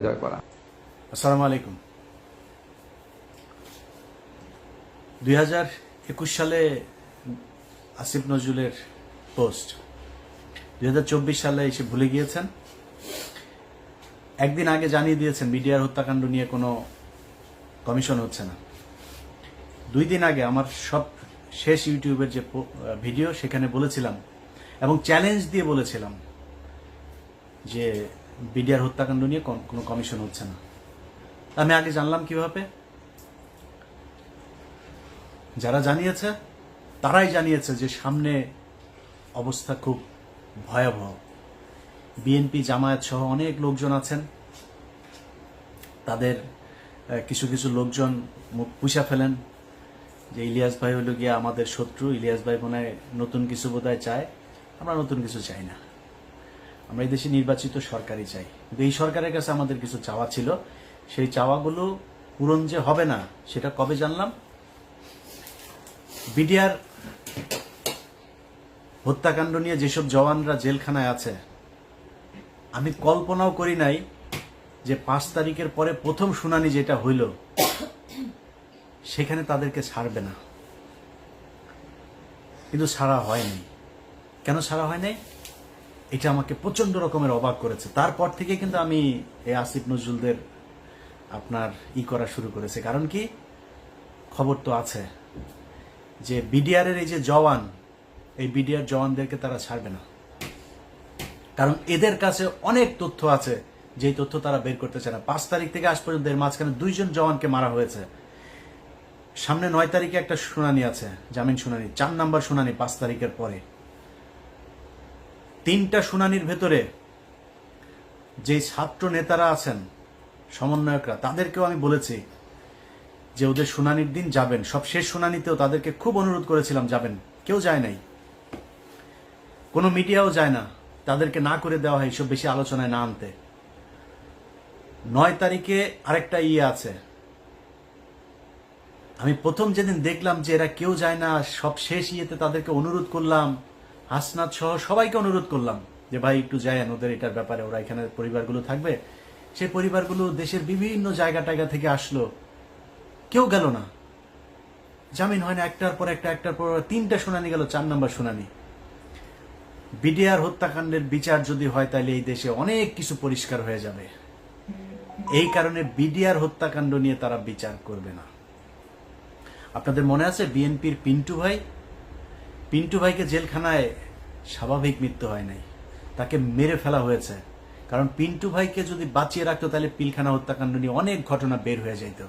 করা। আসসালামু আলাইকুম। 2021 সালে আসিফ নজরুলের পোস্ট, 2024 সালে এসে ভুলে গিয়েছেন। একদিন আগে জানিয়ে দিয়েছেন মিডিয়ার হত্যাকাণ্ড নিয়ে কোনো কমিশন হচ্ছে না। 2 দিন আগে আমার সব শেষ ইউটিউবের যে ভিডিও সেখানে বলেছিলাম এবং চ্যালেঞ্জ দিয়ে বলেছিলাম যে মিডিয়ার হত্যাকাণ্ড নিয়ে কোনো কমিশন হচ্ছে না। আমি আগে জানলাম কিভাবে? যারা জানিয়েছে তারাই জানিয়েছে যে সামনে অবস্থা খুব ভয়াবহ। বিএনপি জামায়াত সহ অনেক লোকজন আছেন, তাদের কিছু কিছু লোকজন মুখ পুষা ফেলেন যে ইলিয়াস ভাই হলো গিয়ে আমাদের শত্রু, ইলিয়াস ভাই মনে হয় নতুন কিছু বোধহয় চায়। আমরা নতুন কিছু চাই না, আমরা এই দেশে নির্বাচিত সরকারই চাই। কিন্তু এই সরকারের কাছে আমাদের কিছু চাওয়া ছিল, সেই চাওয়াগুলো পূরণ যে হবে না সেটা কবে জানলাম? বিডিআর হত্যাকাণ্ড নিয়ে যেসব জওয়ানরা জেলখানায় আছে, আমি কল্পনাও করি নাই যে 5 তারিখের পরে প্রথম শুনানি যেটা হইল সেখানে তাদেরকে ছাড়বে না। কিন্তু ছাড়া হয়নি। কেন ছাড়া হয় নাই? এটা আমাকে প্রচন্ড রকমের অবাক করেছে। তারপর থেকে কিন্তু আমি এই আসিফ নজরুলদের আপনার করা শুরু করেছে। কারণ কি, খবর তো আছে যে বিডিআরের এই যে জওয়ান, এই বিডিআর জওয়ানদেরকে তারা ছাড়বে না। কারণ এদের কাছে অনেক তথ্য আছে, যেই তথ্য তারা বের করতে চায় না। 5 তারিখ থেকে আজ পর্যন্ত এর মাঝখানে 2 জন জওয়ানকে মারা হয়েছে। সামনে 9 তারিখে একটা শুনানি আছে, জামিন শুনানি, 4 নাম্বার শুনানি 5 তারিখের পরে। 3টা শুনানির ভেতরে যে ছাত্র নেতারা আছেন, সমন্বয়করা, তাদেরকেও আমি বলেছি যে ওদের শুনানির দিন যাবেন। সব শেষ শুনানিতেও তাদেরকে খুব অনুরোধ করেছিলাম যাবেন, কেউ যায় নাই, কোনো মিডিয়াও যায় না, তাদেরকে না করে দেওয়া হয় এইসব বেশি আলোচনায় না আনতে। 9 তারিখে আরেকটা আছে। আমি প্রথম যেদিন দেখলাম যে এরা কেউ যায় না, সব শেষ তাদেরকে অনুরোধ করলাম, হাসনাত সহ সবাইকে অনুরোধ করলাম যে ভাই একটু যায়েন, ওদের এটার ব্যাপারে, ওরা এখানে পরিবারগুলো থাকবে। সেই পরিবারগুলো দেশের বিভিন্ন জায়গা টায়গা থেকে আসলো, কেউ গেল না। জামিন হয় না, একটার পর 3টা শুনানি গেল, 4 নম্বর শুনানি। বিডিআর হত্যাকাণ্ডের বিচার যদি হয় তাহলে এই দেশে অনেক কিছু পরিষ্কার হয়ে যাবে। এই কারণে বিডিআর হত্যাকাণ্ড নিয়ে তারা বিচার করবে না। আপনাদের মনে আছে বিএনপির পিন্টু ভাইকে জেলখানায় স্বাভাবিক মৃত্যু হয় নাই, তাকে মেরে ফেলা হয়েছে। কারণ পিন্টু ভাইকে যদি বাঁচিয়ে রাখতো তাহলে পিলখানা হত্যাকাণ্ড নিয়ে অনেক ঘটনা বের হয়ে যাইত,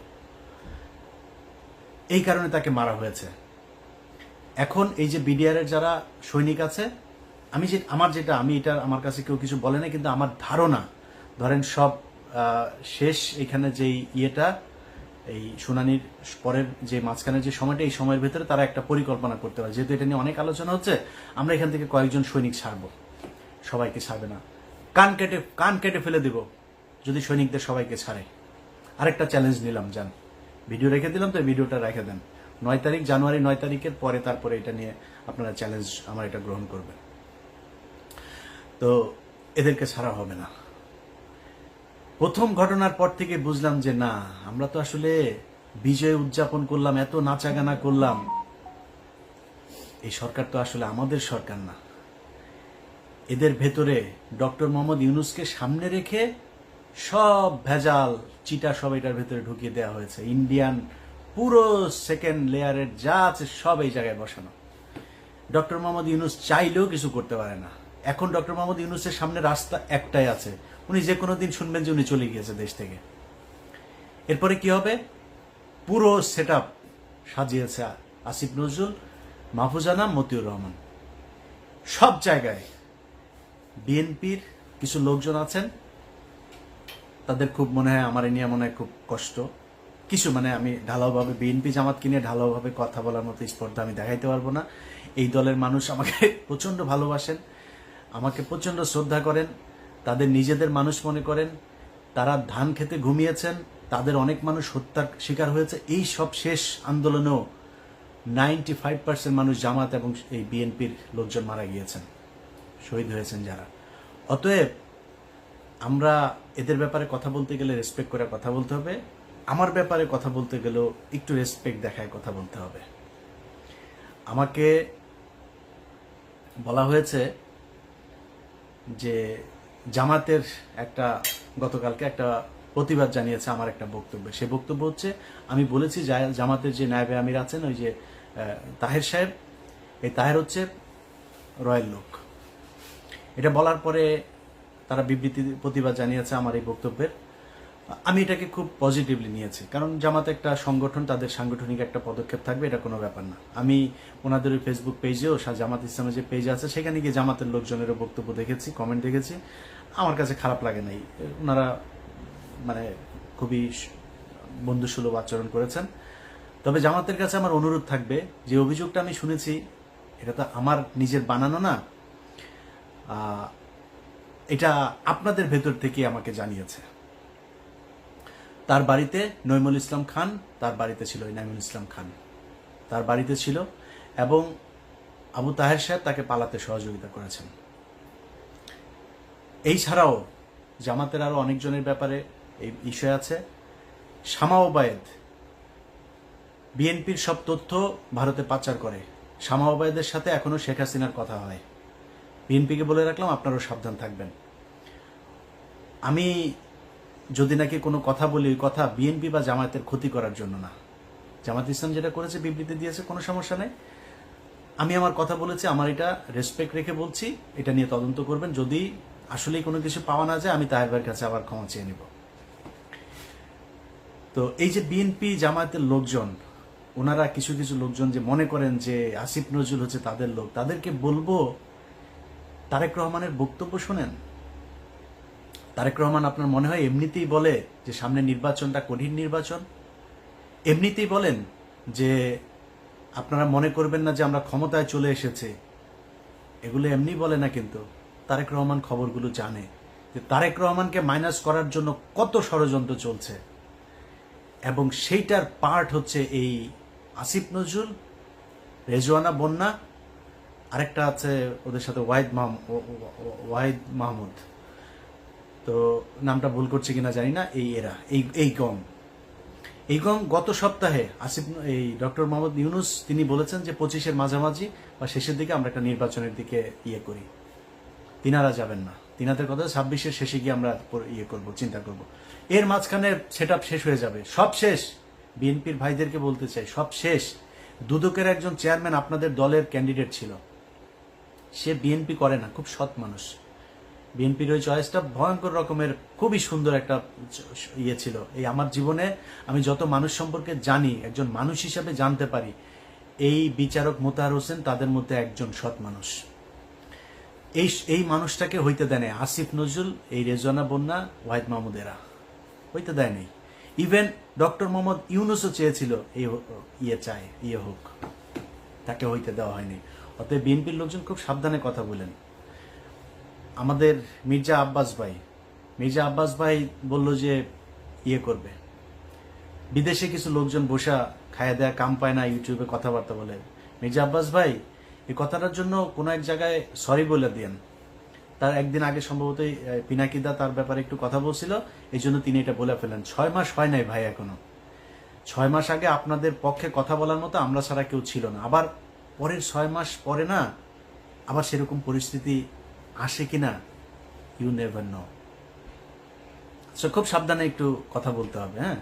এই কারণে তাকে মারা হয়েছে। এখন এই যে বিডিআরের যারা সৈনিক আছে, আমি এটা আমার কাছে কেউ কিছু বলে না, কিন্তু আমার ধারণা, ধরেন সব শেষ এখানে যে এই শুনানির পরের যে মাঝখানের যে সময়টা, এই সময়ের ভেতরে তারা একটা পরিকল্পনা করতে পারে। যেহেতু এটা নিয়ে অনেক আলোচনা হচ্ছে, আমরা এখান থেকে কয়েকজন সৈনিক ছাড়বো, সবাইকে ছাড়বে না। কান কেটে ফেলে দিব যদি সৈনিকদের সবাইকে ছাড়ে। আরেকটা চ্যালেঞ্জ নিলাম, যান, ভিডিও রেখে দিলাম, তো ভিডিওটা রেখে দেন। 9 তারিখ, জানুয়ারি 9 তারিখের পরে, তারপরে এটা নিয়ে আপনারা চ্যালেঞ্জ আমার এটা গ্রহণ করবেন। তো এদেরকে ছাড়া হবে না। প্রথম ঘটনার পর থেকে বুঝলাম যে না, আমরা তো আসলে বিজয় উদযাপন করলাম, এত নাচাগানা করলাম, এই সরকার তো আসলে আমাদের সরকার না। এদের ভেতরে ডক্টর মোহাম্মদ ইউনূসকে সামনে রেখে সব ভেজাল চিটা সব এটার ভেতরে ঢুকিয়ে দেওয়া হয়েছে। ইন্ডিয়ান পুরো সেকেন্ড লেয়ারের যা আছে সব এই জায়গায় বসানো। ডক্টর মোহাম্মদ ইউনূস চাইলেও কিছু করতে পারে না। এখন ডক্টর মোহাম্মদ ইউনূসের সামনে রাস্তা একটাই আছে, উনি যে কোনো দিন শুনবেন যে উনি চলে গিয়েছে দেশ থেকে। এরপরে কি হবে? পুরো সেটআপ সাজিয়েছে আসিফ নজরুল, মাহফুজানা, মতিউর রহমান। সব জায়গায় বিএনপির কিছু লোকজন আছেন, তাদের খুব মনে হয় আমার নিয়ে মনে হয় খুব কষ্ট। কিছু আমি ঢালাওভাবে বিএনপি জামাতকে নিয়ে ঢালাওভাবে কথা বলার মতো স্পর্ধা আমি দেখাইতে পারবো না। এই দলের মানুষ আমাকে প্রচন্ড ভালোবাসেন, আমাকে প্রচন্ড শ্রদ্ধা করেন, তাদের নিজেদের মানুষ মনে করেন। তারা ধান খেতে ঘুমিয়েছেন, তাদের অনেক মানুষ হত্যার শিকার হয়েছে। এই সব শেষ আন্দোলনেও 95% মানুষ জামাত এবং এই বিএনপির লোকজন মারা গিয়েছেন, শহীদ হয়েছেন যারা। অতএব আমরা এদের ব্যাপারে কথা বলতে গেলে রেসপেক্ট করে কথা বলতে হবে, আমার ব্যাপারে কথা বলতে গেলেও একটু রেসপেক্ট দেখায় কথা বলতে হবে। আমাকে বলা হয়েছে যে জামাতের একটা গতকালকে একটা প্রতিবাদ জানিয়েছে আমার একটা বক্তব্য। সেই বক্তব্য হচ্ছে, আমি বলেছি জামাতের যে নায়েবে আমির আছেন ওই যে তাহের সাহেব, এই তাহের হচ্ছে রয়্যাল লোক। এটা বলার পরে তারা বিবৃতি প্রতিবাদ জানিয়েছে আমার এই বক্তব্যের। আমি এটাকে খুব পজিটিভলি নিয়েছি, কারণ জামাত একটা সংগঠন, তাদের সাংগঠনিক একটা পদক্ষেপ থাকবে, এটা কোনো ব্যাপার না। আমি ওনাদের ওই ফেসবুক পেজেও জামাত ইসলামের যে পেজ আছে সেখানে গিয়ে জামাতের লোকজনেরও বক্তব্য দেখেছি, কমেন্ট দেখেছি, আমার কাছে খারাপ লাগে নাই। ওনারা মানে খুবই বন্ধুসুলভ আচরণ করেছেন। তবে জামাতের কাছে আমার অনুরোধ থাকবে, যে অভিযোগটা আমি শুনেছি এটা তো আমার নিজের বানানো না, এটা আপনাদের ভেতর থেকে আমাকে জানিয়েছে। তার বাড়িতে নইমুল ইসলাম খান, তার বাড়িতে ছিল নাইমুল ইসলাম খান, তার বাড়িতে ছিল, এবং আবু তাহের সাহেব তাকে পালাতে সহযোগিতা করেছেন। এই ছাড়াও জামাতের আরো অনেকজনের ব্যাপারে এই বিষয় আছে। শামা ওবায়েদ বিএনপির সব তথ্য ভারতে পাচার করে। শামা ওবায়েদের সাথে এখনো শেখ হাসিনার কথা হয়। বিএনপিকে বলে রাখলাম, আপনারাও সাবধান থাকবেন। আমি যদি নাকি কোনো কথা বলি, ওই কথা বিএনপি বা জামায়াতের ক্ষতি করার জন্য না। জামাত ইসলাম যেটা করেছে, বিবৃতি দিয়েছে, কোনো সমস্যা নেই। আমি আমার কথা বলেছি, আমার এটা রেসপেক্ট রেখে বলছি, এটা নিয়ে তদন্ত করবেন। যদি আসলেই কোনো কিছু পাওয়া না যায়, আমি তাহের ভাইয়ের কাছে আবার ক্ষমা চেয়ে নেব। তো এই যে বিএনপি জামায়াতের লোকজন, ওনারা কিছু কিছু লোকজন যে মনে করেন যে আসিফ নজরুল হচ্ছে তাদের লোক, তাদেরকে বলবো তারেক রহমানের বক্তব্য শোনেন। তারেক রহমান আপনার মনে হয় এমনিতেই বলে যে সামনে নির্বাচনটা কঠিন নির্বাচন? এমনিতেই বলেন যে আপনারা মনে করবেন না যে আমরা ক্ষমতায় চলে এসেছে? এগুলো এমনি বলে না, কিন্তু তারেক রহমান খবরগুলো জানে যে তারেক রহমানকে মাইনাস করার জন্য কত ষড়যন্ত্র চলছে, এবং সেইটার পার্ট হচ্ছে এই আসিফ নজরুল, রেজওয়ানা বন্যা, আরেকটা আছে ওদের সাথে ওয়াহিদ মাহমুদ, তো নামটা ভুল করছে কিনা জানি না। এই গং গত সপ্তাহে এই ডক্টর মোহাম্মদ ইউনুস তিনি বলেছেন যে 25-এর মাঝামাঝি বা শেষের দিকে আমরা একটা নির্বাচনের দিকে করি। তিনারা যাবেন না, তিনাদের কথা 26-এর শেষে গিয়ে আমরা চিন্তা করব। এর মাঝখানে সেটআপ শেষ হয়ে যাবে, সব শেষ। বিএনপির ভাইদেরকে বলতে চাই, সব শেষ। দুদকের একজন চেয়ারম্যান আপনাদের দলের ক্যান্ডিডেট ছিল, সে বিএনপি করে না, খুব সৎ মানুষ। বিএনপির ওই চয়েসটা ভয়ঙ্কর রকমের খুবই সুন্দর একটা ছিল। এই আমার জীবনে আমি যত মানুষ সম্পর্কে জানি, একজন মানুষ হিসাবে জানতে পারি, এই বিচারক মোতাহার হোসেন তাদের মধ্যে একজন সৎ মানুষ। এই মানুষটাকে হইতে দেয় নাই আসিফ নজরুল, এই রেজওয়ানা বন্যা, ওয়াহিদ মাহমুদ, এরা হইতে দেয় নাই। ইভেন ডক্টর মোহাম্মদ ইউনুসও চেয়েছিল এই হোক, তাকে হইতে দেওয়া হয়নি। অতএব বিএনপির লোকজন খুব সাবধানে কথা বলেন। আমাদের মির্জা আব্বাস ভাই বলল যে করবে। বিদেশে কিছু লোকজন বসা খায়া দেয়া কাম পায় না, ইউটিউবে কথাবার্তা বলে। মির্জা আব্বাস ভাই এই কথাটার জন্য কোনো এক জায়গায় সরি বলে দিয়েন। তার একদিন আগে সম্ভবত পিনাকিদা তার ব্যাপারে একটু কথা বলছিল, এই জন্য তিনি এটা বলে ফেলেন। 6 মাস হয় নাই ভাই এখনো। 6 মাস আগে আপনাদের পক্ষে কথা বলার মতো আমরা ছাড়া কেউ ছিল না। আবার পরের 6 মাস পরে না আবার সেরকম পরিস্থিতি আসে কিনা, ইউ নেভার নো। সো খুব সাবধানে একটু কথা বলতে হবে। হ্যাঁ,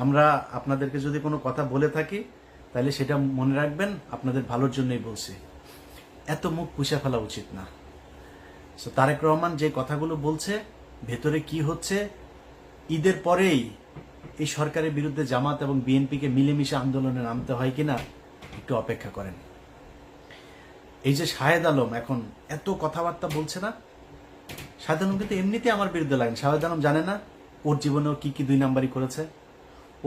আমরা আপনাদেরকে যদি কোনো কথা বলে থাকি তাহলে সেটা মনে রাখবেন, আপনাদের ভালোর জন্যই বলছি। এত মুখ পুষে ফেলা উচিত না। সো তারেক রহমান যে কথাগুলো বলছে, ভেতরে কি হচ্ছে, ঈদের পরেই এই সরকারের বিরুদ্ধে জামাত এবং বিএনপিকে মিলেমিশে আন্দোলনে নামতে হয় কিনা একটু অপেক্ষা করেন। এই যে শাহেদ আলম এখন এত কথাবার্তা বলছে না, শাহেদ আলম কিন্তু এমনিতে আমার বিরুদ্ধে লাগেন। শাহেদ আলম জানে না ওর জীবনেও কি কি 2 নাম্বারই করেছে।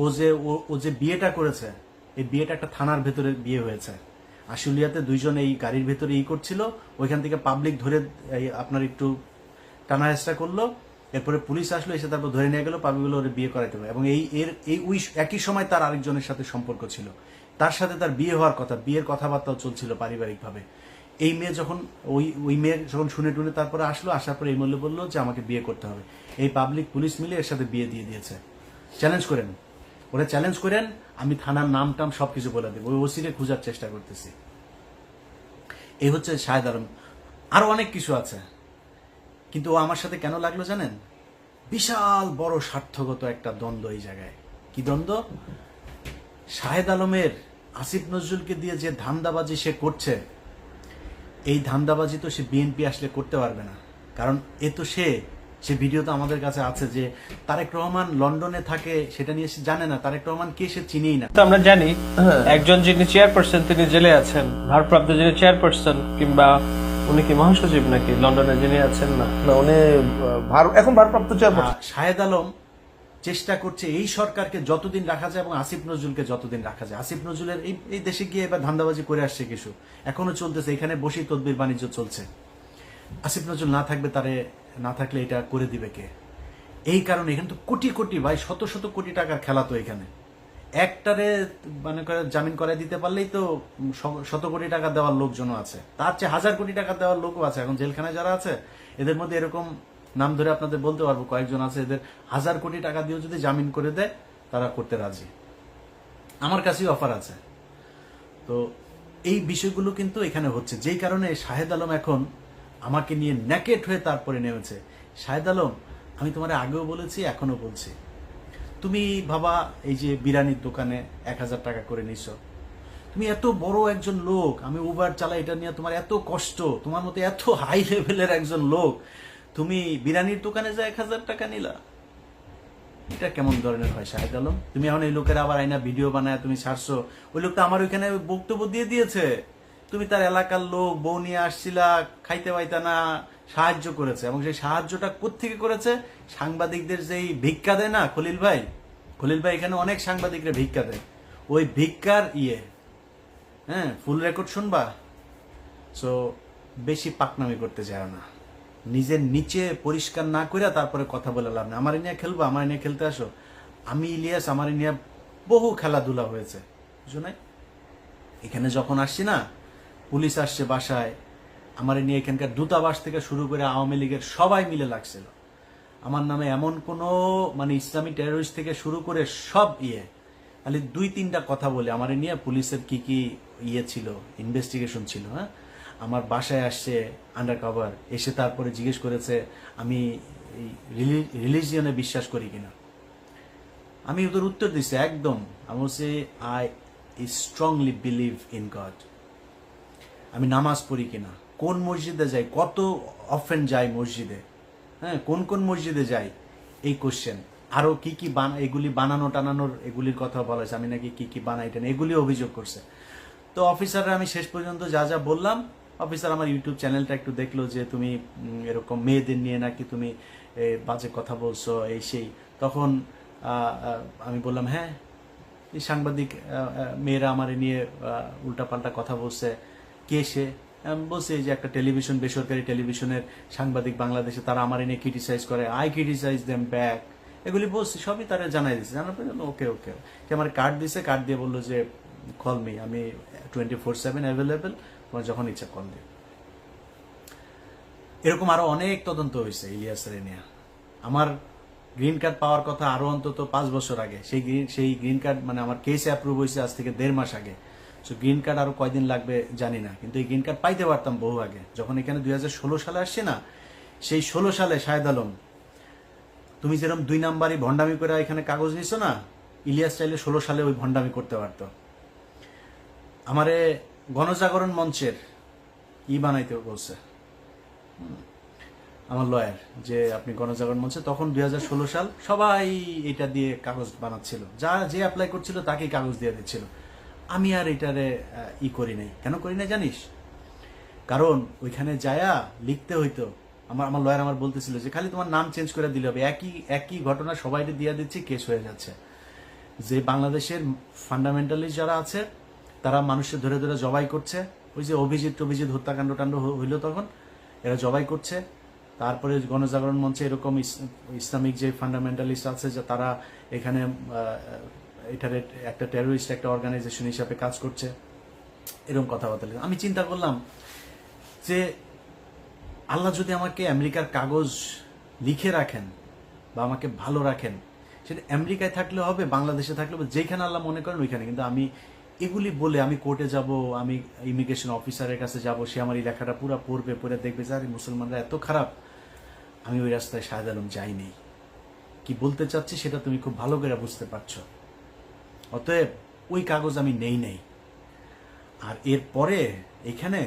ও যে বিয়েটা করেছে, এই বিয়েটা একটা থানার ভেতরে বিয়ে হয়েছে। আশুলিয়াতে 2 জন এই গাড়ির ভেতরে করছিল, ওইখান থেকে পাবলিক ধরে আপনার একটু টানা হেঁচড়া করলো, এরপরে পুলিশ আসলো, এসে তারপর ধরে নিয়ে গেল, পাবলিকগুলো ওর বিয়ে করাইতে হবে। এবং একই সময় তার আরেকজনের সাথে সম্পর্ক ছিল, তার সাথে তার বিয়ে হওয়ার কথা, বিয়ের কথাবার্তাও চলছিল পারিবারিকভাবে। এই মেয়ে যখন ওই মেয়ে যখন শুনে টুনে তারপরে আসলো, আসার পরে এই মূল্য বললো যে আমাকে বিয়ে করতে হবে। এই পাবলিক পুলিশ মিলে এর সাথে বিয়ে দিয়ে দিয়েছে। চ্যালেঞ্জ করেন, ওরা চ্যালেঞ্জ করেন, আমি থানার নাম টাম সবকিছু বলে দেবো, ওই ওসিরে খোঁজার চেষ্টা করতেছি। এই হচ্ছে শাহেদ আলম। আরো অনেক কিছু আছে, কিন্তু ও আমার সাথে কেন লাগলো জানেন? বিশাল বড় স্বার্থগত একটা দ্বন্দ্ব এই জায়গায়। কি দ্বন্দ্ব? শাহেদ আলমের আসিফ নজরুলকে দিয়ে যে ধান্দাবাজি সে করছে, এই ধান্দাবাজি তো সে বিএনপি আসলে করতে পারবে না। কারণ এ তো সে ভিডিও তো আমাদের কাছে আছে যে তারেক রহমান লন্ডনে থাকে, সেটা নিয়ে সে জানে না। তারেক রহমান কে সে চিনেই না। তো আমরা জানি একজন যিনি চেয়ারপারসন তিনি জেলে আছেন, ভারপ্রাপ্ত যিনি চেয়ারপারসন কিংবা উনি কি মহাসচিব নাকি লন্ডনে যিনি আছেন? না, উনি এখন ভারপ্রাপ্ত চেয়ারপারসন। শাহেদ আলম চেষ্টা করছে এই সরকারকে যতদিন রাখা যায় এবং আসিফ নজরুলকে যতদিন রাখা যায়। আসিফ নজরুলের এই দেশে গিয়ে এবার ধান্দাবাজি করে আসছে কিছু, এখনো চলতেছে, এখানে বসেই তদবির বাণিজ্য চলছে। আসিফ নজরুল না থাকবে, তারে না থাকলে এটা করে দিবে কে? এই কারণে এখানে তো কোটি কোটি, ভাই শত শত কোটি টাকার খেলা। তো এখানে একটারে মানে করে জামিন করাই দিতে পারলেই তো শত কোটি টাকা দেওয়ার লোকজনও আছে, তার চেয়ে 1000 কোটি টাকা দেওয়ার লোকও আছে। এখন জেলখানায় যারা আছে এদের মধ্যে এরকম নাম ধরে আপনাদের বলতে পারবো কয়েকজন আছে, এদের 1000 কোটি টাকা দিয়েও যদি জামিন করে দেয় তারা করতে রাজি। আমার কাছেই অফার আছে। তো এই বিষয়গুলো কিন্তু এখানে হচ্ছে, যেই কারণে শাহেদ আলম এখন আমাকে নিয়ে ন্যাকেট হয়ে তারপরে নেমেছে। শাহেদ আলম, আমি তোমার আগেও বলেছি, এখনো বলছি, তুমি ভাবা এই যে বিরিয়ানির দোকানে 1000 টাকা করে নিছ, তুমি এত বড় একজন লোক, আমি উবার চালাই, এটা নিয়ে তোমার এত কষ্ট, তোমার মতো এত হাই লেভেলের একজন লোক, তুমি বিরিয়ানির দোকানে যা 1000 টাকা নিলা, এটা কেমন ধরনের হয় শাহেদ আলম? তুমি এখন এই লোকের আবার আইনা ভিডিও বানায় তুমি ছাড়ছো। ওই লোকটা আমার ওইখানে বক্তব্য দিয়ে দিয়েছে, তুমি তার এলাকার লোক, বউ নিয়ে আসছিলা, খাইতে পাইতা না, সাহায্য করেছে। এবং সেই সাহায্যটা কোত্থেকে করেছে? সাংবাদিকদের যেই ভিক্ষা দেয় না খলিল ভাই, এখানে অনেক সাংবাদিকরা ভিক্ষা দেয়, ওই ভিক্ষার হ্যাঁ, ফুল রেকর্ড শুনবা। সো বেশি পাকনামি করতে চায় না, নিজের নিচে পরিষ্কার না করে তারপরে কথা বলে লাভ না। আমার নিয়ে খেলবো, আমার নিয়ে খেলতে আসো। আমি ইলিয়াস, আমার নিয়ে বহু খেলাধুলা হয়েছে, বুঝো নাই? এখানে যখন আসছি না, পুলিশ আসছে বাসায়, আমার নিয়ে এখানকার দূতাবাস থেকে শুরু করে আওয়ামী লীগের সবাই মিলে লাগছিল আমার নামে। এমন কোন মানে ইসলামী টেরোরিস্ট থেকে শুরু করে সব খালি 2-3টা কথা বলে আমার নিয়ে পুলিশের কি কি ছিল, ইনভেস্টিগেশন ছিল। হ্যাঁ, আমার বাসায় আসছে আন্ডার কভার, এসে তারপরে জিজ্ঞেস করেছে আমি রিলিজিয়নে বিশ্বাস করি কিনা। আমি ওদের উত্তর দিচ্ছি একদম, আমি বলছি I strongly believe in god. আমি নামাজ পড়ি কিনা, কোন মসজিদে যাই, কত অফেন যাই মসজিদে, হ্যাঁ, কোন কোন মসজিদে যাই, এই কোশ্চেন। আরো কি কি এগুলি বানানো টানানোর এগুলির কথা বলা হয়েছে, আমি নাকি কি কি বানাই টানাই, এগুলি অভিযোগ করছে। তো অফিসাররা আমি শেষ পর্যন্ত যা যা বললাম, অফিসার আমার ইউটিউব চ্যানেলটা একটু দেখলো যে তুমি এরকম মেয়েদের নিয়ে নাকি তুমি বাজে কথা বলছো, এই সেই। তখন আমি বললাম হ্যাঁ, এই সাংবাদিক মেয়েরা আমার নিয়ে উল্টাপাল্টা কথা বলছে। কে সে? বলছে যে একটা টেলিভিশন, বেসরকারি টেলিভিশনের সাংবাদিক বাংলাদেশে, তারা আমার নিয়ে ক্রিটিসাইজ করে, আই ক্রিটিসাইজ দেম ব্যাক, এগুলি বলছি, সবই তারা জানাই দিচ্ছে। জানার পরে ওকে ওকে কে আমার কার্ড দিছে, কার্ড দিয়ে বললো যে কল মি, আমি 24/7 অ্যাভেলেবেল, তোমার যখন ইচ্ছা কল দিও। এরকম আরো অনেক তদন্ত হয়েছে ইলিয়াসের নিয়ে। আমার গ্রিন কার্ড পাওয়ার কথা আরো অন্তত 5 বছর আগে, সেই গ্রিন কার্ড মানে আমার কেস অ্যাপ্রুভ হয়েছে আজ থেকে 1.5 মাস আগে। সো গ্রিন কার্ড আরো কয়দিন লাগবে জানি না, কিন্তু এই গ্রিন কার্ড পাইতে পারতাম বহু আগে। যখন এখানে 2016 সালে আসছে না, সেই 16 সালে শাহেদ আলম, তুমি যেরকম 2 নাম্বারই ভণ্ডামি করে এখানে কাগজ নিছো না, ইলিয়াস চাইলে 16 সালে ওই ভণ্ডামি করতে পারতো। আমারে গণজাগরণ মঞ্চের বানাইতে বলছে আমার লয়ার, যে আপনি গণজাগরণ মঞ্চে, তখন 2016 সাল, সবাই এটা দিয়ে কাগজ বানাচ্ছিল, যে অ্যাপ্লাই করছিল তাকেই কাগজ দিয়ে দিচ্ছিল। আমি আর এটারে করি নাই। কেন করি না জানিস? কারণ ওইখানে যায়া লিখতে হইতো, আমার লয়ার আমার বলতেছিল যে খালি তোমার নাম চেঞ্জ করে দিলে হবে, একই ঘটনা সবাই দিয়ে দিচ্ছি, কেস হয়ে যাচ্ছে। যে বাংলাদেশের ফান্ডামেন্টালিস্ট যারা আছে তারা মানুষের ধরে ধরে জবাই করছে, ওই যে অভিজিৎ হত্যাকাণ্ড টাণ্ড হইলো তখন এরা জবাই করছে। তারপরে গণজাগরণ মঞ্চে এরকম ইসলামিক যে ফান্ডামেন্টালিস্ট আছে যে তারা এখানে এটার একটা টেরোরিস্ট একটা অর্গানাইজেশন হিসাবে কাজ করছে, এরকম কথাবার্তা। আমি চিন্তা করলাম যে আল্লাহ যদি আমাকে আমেরিকার কাগজ লিখে রাখেন বা আমাকে ভালো রাখেন, সেটা আমেরিকায় থাকলে হবে, বাংলাদেশে থাকলে হবে, যেখানে আল্লাহ মনে করেন ওইখানে। কিন্তু আমি এগুলি বলে আমি কোর্টে যাব, আমি ইমিগ্রেশন অফিসারের কাছে যাব, সে আমার এই লেখাটা পুরো পড়বে, পড়ে দেখবে যে আরে মুসলমানরা এত খারাপ, আমি ওই রাস্তায় শাহেদ আলম যাইনি। কি বলতে চাচ্ছি সেটা তুমি খুব ভালো করে বুঝতে পারছো। অতএব ওই কাগজ আমি নেই। আর এরপরে এখানে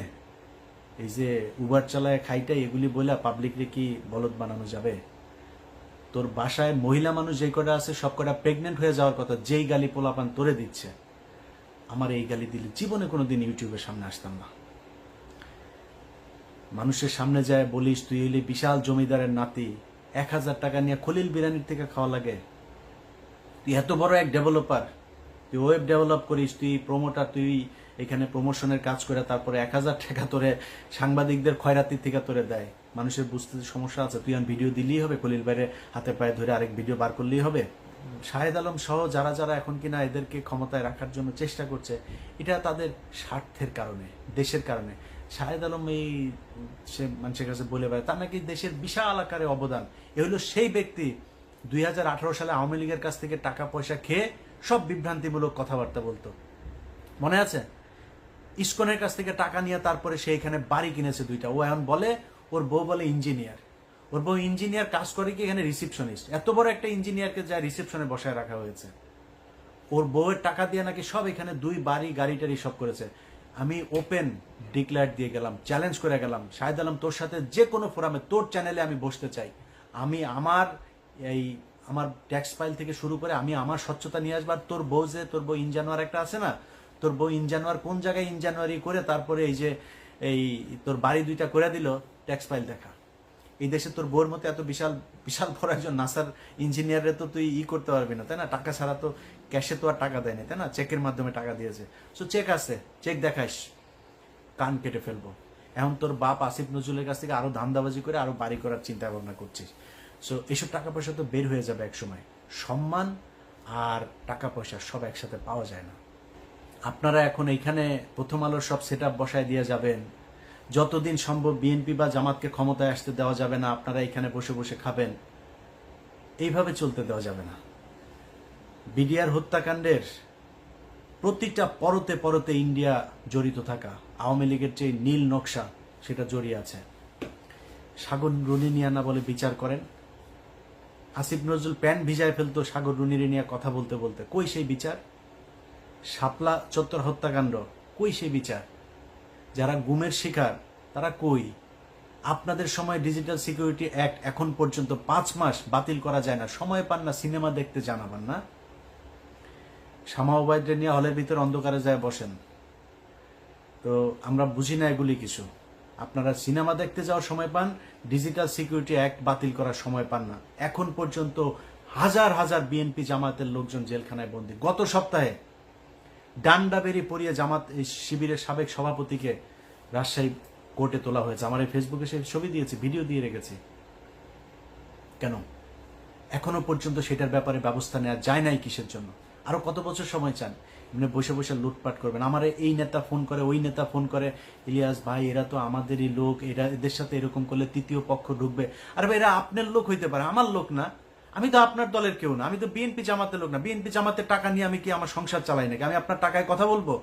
এই যে উবার চালায় খাইটাই এগুলি বলে পাবলিকরে কি বলদ বানানো যাবে? তোর বাসায় মহিলা মানুষ যে কটা আছে সব কটা প্রেগনেন্ট হয়ে যাওয়ার কথা, যেই গালি পোলাপান তোরে দিচ্ছে, আমার এই গালি দিলে জীবনে কোনোদিন ইউটিউবের সামনে আসতাম না। মানুষের সামনে যায় বলিস তুই হইলে বিশাল জমিদারের নাতি, 1000 টাকা নিয়ে খলিল বিরানির থেকে খাওয়া লাগে। তুই এত বড় এক ডেভেলপার, তুই ওয়েব ডেভেলপ করিস, তুই প্রমোটার, তুই এখানে প্রমোশনের কাজ করে তারপরে 1000 টাকা তোরে সাংবাদিকদের খয়রাতির থেকে তোরে দেয়। মানুষের বুঝতে সমস্যা আছে, তুই আর ভিডিও দিলেই হবে, খলিল বাইরে হাতে পায়ে ধরে আরেক ভিডিও বার করলেই হবে। শাহেদ আলম সহ যারা যারা এখন কিনা এদেরকে ক্ষমতায় রাখার জন্য চেষ্টা করছে, এটা তাদের স্বার্থের কারণে, দেশের কারণে। শাহেদ আলম এই সে মানুষের কাছে বলে বেড়ায় তার নাকি দেশের বিশাল আকারে অবদান। এ হলো সেই ব্যক্তি 2018 সালে আওয়ামী লীগের কাছ থেকে টাকা পয়সা খেয়ে সব বিভ্রান্তিমূলক কথাবার্তা বলতো, মনে আছে? ইসকনের কাছ থেকে টাকা নিয়ে তারপরে সে এখানে বাড়ি কিনেছে 2টা। ও এখন বলে ওর বউ বলে ইঞ্জিনিয়ার, ওর বউ ইঞ্জিনিয়ার কাজ করে কি এখানে রিসেপশনিস্ট। এত বড় একটা ইঞ্জিনিয়ারকে যা রিসেপশনে বসায় রাখা হয়েছে। ওর বউয়ের টাকা দিয়ে নাকি সব এখানে 2 বাড়ি গাড়ি টাড়ি সব করেছে। আমি ওপেন ডিক্লেয়ার দিয়ে গেলাম, চ্যালেঞ্জ করে গেলাম, শাহেদ আলম তোর সাথে যে কোনো ফোরামে তোর চ্যানেলে আমি বসতে চাই। আমি আমার ট্যাক্স ফাইল থেকে শুরু করে আমি আমার স্বচ্ছতা নিয়ে আসবার। তোর বউ ইনজানুয়ার একটা আছে না, তোর বউ ইনজানুয়ার কোন জায়গায় ইনজানুয়ারি করে তারপরে এই তোর বাড়ি 2টা করে দিল, ট্যাক্স ফাইল দেখা। এই দেশে তোর বউর মতো এত বিশাল বিশাল বড় একজন নাসার ইঞ্জিনিয়ারে তো তুই করতে পারবি না, তাই না? টাকা ছাড়া তো ক্যাশে তো আর টাকা দেয় না, তাই না? চেকের মাধ্যমে টাকা দিয়েছে। সো চেক আছে, চেক দেখাইস, কান কেটে ফেলবো। এখন তোর বাপ আসিফ নজরুলের কাছ থেকে আরো ধান্দাবাজি করে আরো বাড়ি করার চিন্তা ভাবনা করছিস। সো এসব টাকা পয়সা তো বের হয়ে যাবে এক সময়। সম্মান আর টাকা পয়সা সব একসাথে পাওয়া যায় না। আপনারা এখন এইখানে প্রথম আলোর সব সেট আপ বসায় দিয়ে যাবেন, যতদিন সম্ভব বিএনপি বা জামাতকে ক্ষমতায় আসতে দেওয়া যাবে না, আপনারা এখানে বসে বসে খাবেন, এইভাবে চলতে দেওয়া যাবে না। বিডিআর হত্যাকাণ্ডের প্রতিটা পরতে পরতে ইন্ডিয়া জড়িত থাকা, আওয়ামী লীগের যে নীল নকশা সেটা জড়িয়ে আছে। সাগর রুনিনিয়ানা বলে বিচার করেন, আসিফ নজরুল প্যান্ট ভিজায় ফেলতো সাগর রুনিরে নিয়ে কথা বলতে বলতে, কই সেই বিচার? শাপলা চত্বর হত্যাকাণ্ড, কই সেই বিচার? যারা গুমের শিকার তারা কই? আপনাদের সময় ডিজিটাল সিকিউরিটি অ্যাক্ট এখন পর্যন্ত 5 মাস বাতিল করা যায় না, সময় পান না, সিনেমা দেখতে জানাবেন না। শামা ওবায়দকে নিয়ে হলের ভিতরে অন্ধকারে যায় বসেন, তো আমরা বুঝি না এগুলি কিছু। আপনারা সিনেমা দেখতে যাওয়ার সময় পান, ডিজিটাল সিকিউরিটি অ্যাক্ট বাতিল করার সময় পান না। এখন পর্যন্ত হাজার হাজার বিএনপি জামাতের লোকজন জেলখানায় বন্দী। গত সপ্তাহে ডান্ডা বেরিয়ে পড়িয়ে জামাত শিবিরের সাবেক সভাপতিকে রাজশাহী কোর্টে তোলা হয়েছে। আমার এই ফেসবুকে সেই ছবি দিয়েছি, ভিডিও দিয়ে রেখেছি। কেন এখনো পর্যন্ত সেটার ব্যাপারে ব্যবস্থা নেওয়া যায় নাই? কিসের জন্য? আরো কত বছর সময় চান? এমনি বসে বসে লুটপাট করবেন। আমার এই নেতা ফোন করে, ওই নেতা ফোন করে, ইলিয়াস ভাই এরা তো আমাদেরই লোক, এদের সাথে এরকম করলে তৃতীয় পক্ষ ঢুকবে। আর ভাই এরা আপনার লোক হইতে পারে, আমার লোক না। আমি তো আপনার দলের কেউ না, আমি তো বিএনপি জামাতের লোক না। বিএনপি জামাতের টাকা নিয়ে আমি কি আমার সংসার চালাই নাকি? আমি আপনার টাকায় কথা বলবো?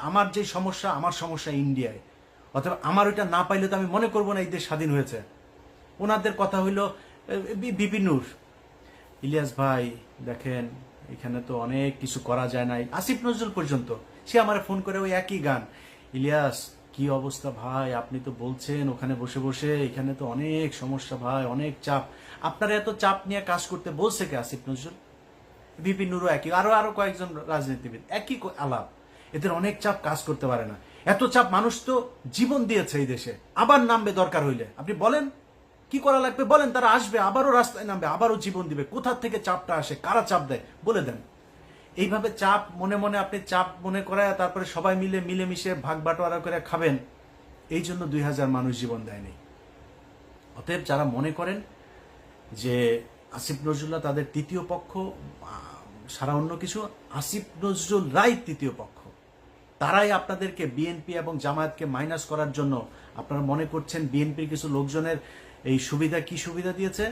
আমার যে সমস্যা, আমার সমস্যা ইন্ডিয়ায়। অথবা আমার ওইটা না পাইলে তো আমি মনে করবো না এই দেশ স্বাধীন হয়েছে। ওনাদের কথা হইল বিপিনুর, ইলিয়াস ভাই দেখেন এখানে তো অনেক কিছু করা যায় নাই। আসিফ নজরুল পর্যন্ত সে আমার ফোন করে ওই একই গান, ইলিয়াস কি অবস্থা ভাই, আপনি তো বলছেন ওখানে বসে বসে, এখানে তো অনেক সমস্যা ভাই, অনেক চাপ। আপনারা এত চাপ নিয়ে কাজ করতে বলছে কে আসিফ নজরুল? বিপিনুরও একই, আরো কয়েকজন রাজনীতিবিদ একই আলাপ। এদের অনেক চাপ, কাজ করতে পারে না। এত চাপ, মানুষ তো জীবন দিয়েছে এই দেশে, আবার নামবে দরকার হইলে। আপনি বলেন কি করা লাগবে, বলেন, তারা আসবে, আবারও রাস্তায় নামবে, আবারও জীবন দিবে। কোথা থেকে চাপটা আসে, কারা চাপ দেয় বলে দেন। এইভাবে চাপ মনে মনে আপনি চাপ মনে করায় তারপরে সবাই মিলেমিশে ভাগ বাটোয়ারা করে খাবেন, এই জন্য 2000 মানুষ জীবন দেয়নি। অতএব যারা মনে করেন যে আসিফ নজরুল্লাহ তাদের তৃতীয় পক্ষ সারা অন্য কিছু, আসিফ নজরুল রায় তৃতীয় পক্ষ। তারাই আপনাদেরকে বিএনপি এবং জামায়াতকে মাইনাস করার জন্য আপনারা মনে করছেন বিএনপির কিছু লোকজনের এই সুবিধা কি সুবিধা দিয়েছে,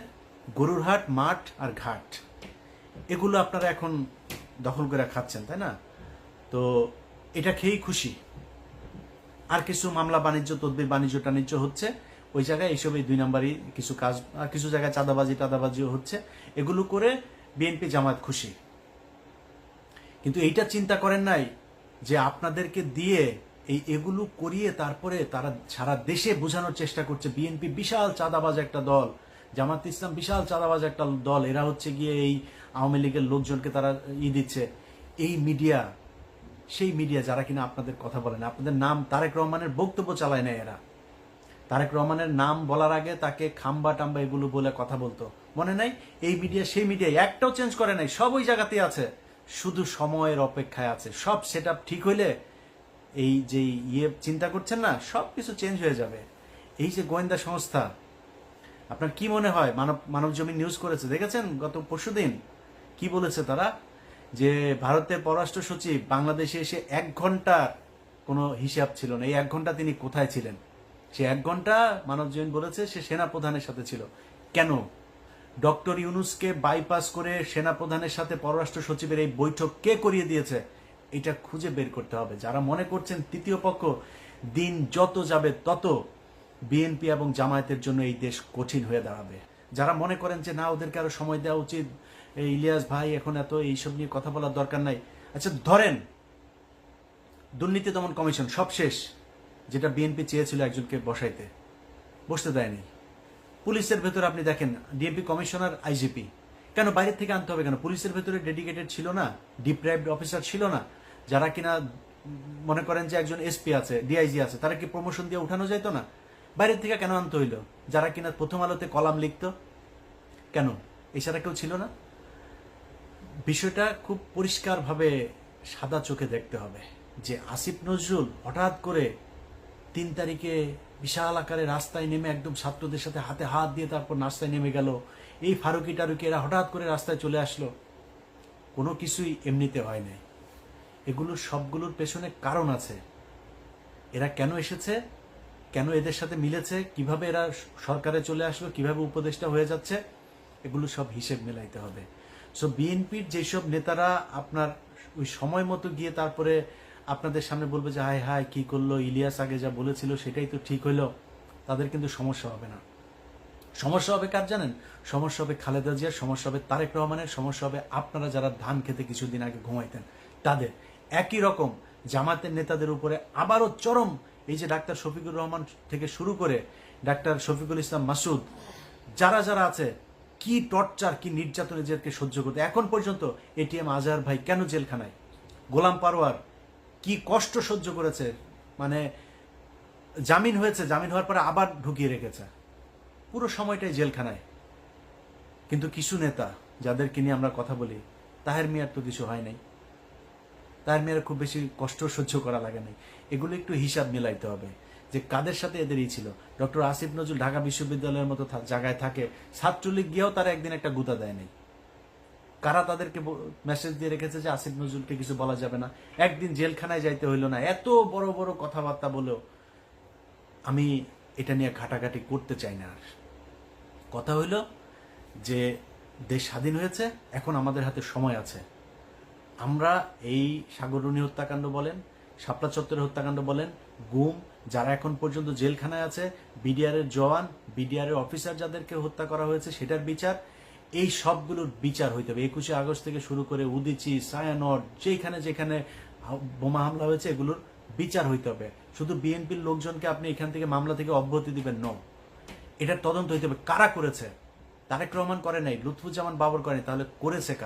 গরুর হাট, মাঠ আর ঘাট, এগুলো আপনারা এখন দখল করে খাচ্ছেন, তাই না? তো এটা খেয়েই খুশি। আর কিছু মামলা বাণিজ্য, তদবির বাণিজ্য টাণিজ্য হচ্ছে ওই জায়গায়, এইসব এই 2 নাম্বারই কিছু কাজ, আর কিছু জায়গায় টাদাবাজিও হচ্ছে, এগুলো করে বিএনপি জামায়াত খুশি। কিন্তু এইটা চিন্তা করেন নাই যে আপনাদেরকে দিয়ে এগুলো করিয়ে তারপরে তারা সারা দেশে বোঝানোর চেষ্টা করছে বিএনপি বিশাল চাঁদাবাজ একটা দল, জামাত ইসলাম বিশাল চাঁদাবাজ একটা দল, এরা হচ্ছে গিয়ে এই আওয়ামী লীগের লোকজনকে তারা দিচ্ছে। এই মিডিয়া, সেই মিডিয়া যারা কিনা আপনাদের কথা বলে না, আপনাদের নাম তারেক রহমানের বক্তব্য চালায় না এরা। তারেক রহমানের নাম বলার আগে তাকে খাম্বা টাম্বা এগুলো বলে কথা বলতো, মনে নাই? এই মিডিয়া সেই মিডিয়া একটাও চেঞ্জ করে নাই, সব ওই জায়গাতেই আছে, শুধু সময়ের অপেক্ষায় আছে। সব সেট ঠিক হইলে এই যে চিন্তা করছেন না, সব কিছু চেঞ্জ হয়ে যাবে। এই যে গোয়েন্দা সংস্থা, আপনার কি মনে হয়? মানব জমিন নিউজ করেছে, দেখেছেন গত পরশুদিন কি বলেছে তারা? যে ভারতের পররাষ্ট্র সচিব বাংলাদেশে এসে 1 ঘন্টার কোনো হিসাব ছিল না। এই 1 ঘন্টা তিনি কোথায় ছিলেন? সে 1 ঘন্টা মানব জমিন বলেছে সে সেনাপ্রধানের সাথে ছিল। কেন? ডক্টর ইউনূসকে বাইপাস করে সেনাপ্রধানের সাথে পররাষ্ট্র সচিবের এই বৈঠক কে করিয়ে দিয়েছে? এটা খুঁজে বের করতে হবে। যারা মনে করছেন তৃতীয় পক্ষ, দিন যত যাবে তত বিএনপি এবং জামায়াতের জন্য এই দেশ কঠিন হয়ে দাঁড়াবে। যারা মনে করেন যে না, ওদেরকে আরো সময় দেওয়া উচিত, এই ইলিয়াস ভাই এখন এত এইসব নিয়ে কথা বলার দরকার নাই। আচ্ছা ধরেন দুর্নীতি দমন কমিশন সব শেষ, যেটা বিএনপি চেয়েছিল একজনকে বসাইতে, বসতে দেয়নি। পুলিশের ভেতরে আপনি দেখেন ডিএমপি কমিশনার, আইজিপি, কেন বাইরে থেকে আনতে হবে? কেন পুলিশের ভেতরে ডেডিকেটেড ছিল না, ডিপ্রাইভড অফিসার ছিল না? যারা কিনা মনে করেন যে একজন এসপি আছে, ডিআইজি আছে, তারা কি প্রমোশন দিয়ে উঠানো যাইতো না? বাইরের থেকে কেন আনতে হইলো? যারা কিনা প্রথম আলোতে কলাম লিখতো, কেন এছাড়া কেউ ছিল না? বিষয়টা খুব পরিষ্কারভাবে সাদা চোখে দেখতে হবে যে আসিফ নজরুল হঠাৎ করে 3 তারিখে বিশাল আকারে রাস্তায় নেমে একদম ছাত্রদের সাথে হাতে হাত দিয়ে তারপর রাস্তায় নেমে গেল। এই ফারুকি টারুকি এরা হঠাৎ করে রাস্তায় চলে আসলো। কোনো কিছুই এমনিতে হয় নাই। এগুলোর সবগুলোর পেছনে কারণ আছে। এরা কেন এসেছে, কেন এদের সাথে মিলেছে, কিভাবে এরা সরকারে চলে আসলো, কিভাবে উপদেষ্টা হয়ে যাচ্ছে, এগুলো সব হিসেব মেলাইতে হবে। সো বিএনপির যেসব নেতারা আপনার ওই সময় মতো গিয়ে তারপরে আপনাদের সামনে বলবে যে হায় হায় কি করলো, ইলিয়াস আগে যা বলেছিল সেটাই তো ঠিক হইলো, তাদের কিন্তু সমস্যা হবে না। সমস্যা হবে কার জানেন? সমস্যা হবে খালেদা জিয়ার, সমস্যা হবে তারেক রহমানের, সমস্যা হবে আপনারা যারা ধান খেতে কিছুদিন আগে ঘুমাইতেন তাদের। একই রকম জামাতের নেতাদের উপরে আবারও চরম, এই যে ডাক্তার শফিকুর রহমান থেকে শুরু করে ডাক্তার শফিকুল ইসলাম মাসুদ, যারা যারা আছে, কি টর্চার, কি নির্যাতন এদেরকে সহ্য করতে। এখন পর্যন্ত এটিএম আজহার ভাই কেন জেলখানায়, গোলাম পারওয়ার কি কষ্ট সহ্য করেছে, মানে জামিন হয়েছে, জামিন হওয়ার পরে আবার ঢুকিয়ে রেখেছে, পুরো সময়টাই জেলখানায়। কিন্তু কিছু নেতা যাদেরকে নিয়ে আমরা কথা বলি, তাহের মিয়ার তো কিছু হয় নাই, তাহের মিয়ার খুব বেশি কষ্ট সহ্য করা লাগে নাই। এগুলো একটু হিসাব মিলাইতে হবে যে কাদের সাথে এদেরই ছিল। ডক্টর আসিফ নজরুল ঢাকা বিশ্ববিদ্যালয়ের মতো জায়গায় থাকে, ছাত্রলীগ গিয়েও তারা একদিন একটা গুতা দেয় নাই। কারা তাদেরকে মেসেজ দিয়ে রেখেছে যে আসিফ নজরুলকে কিছু বলা যাবে না, একদিন জেলখানায় যাইতে হইল না, এত বড় বড় কথাবার্তা বলেও। আমি এটা নিয়ে ঘাটাঘাটি করতে চাই না। আর কথা হইল যে দেশ স্বাধীন হয়েছে, এখন আমাদের হাতে সময় আছে। আমরা এই সাগররুনি হত্যাকাণ্ড বলেন, শাপলা চত্বরের হত্যাকাণ্ড বলেন, গুম, যারা এখন পর্যন্ত জেলখানায় আছে, বিডিআর এর জওয়ান, বিডিআর এর অফিসার যাদেরকে হত্যা করা হয়েছে সেটার বিচার, এই সবগুলোর বিচার হইতে হবে। 21শে আগস্ট থেকে শুরু করে উদিচি, ছায়ানট, যেখানে যেখানে বোমা হামলা হয়েছে এগুলোর বিচার হইতে হবে। শুধু বিএনপির লোকজনকে আপনি এখান থেকে মামলা থেকে অব্যাহতি দিবেন ন, এটার তদন্ত হইতে হবে কারা করেছে। তারেক রহমান করে নাই, লুৎফুজ্জামান বাবর করে নাই, তাহলে করেছে কারা?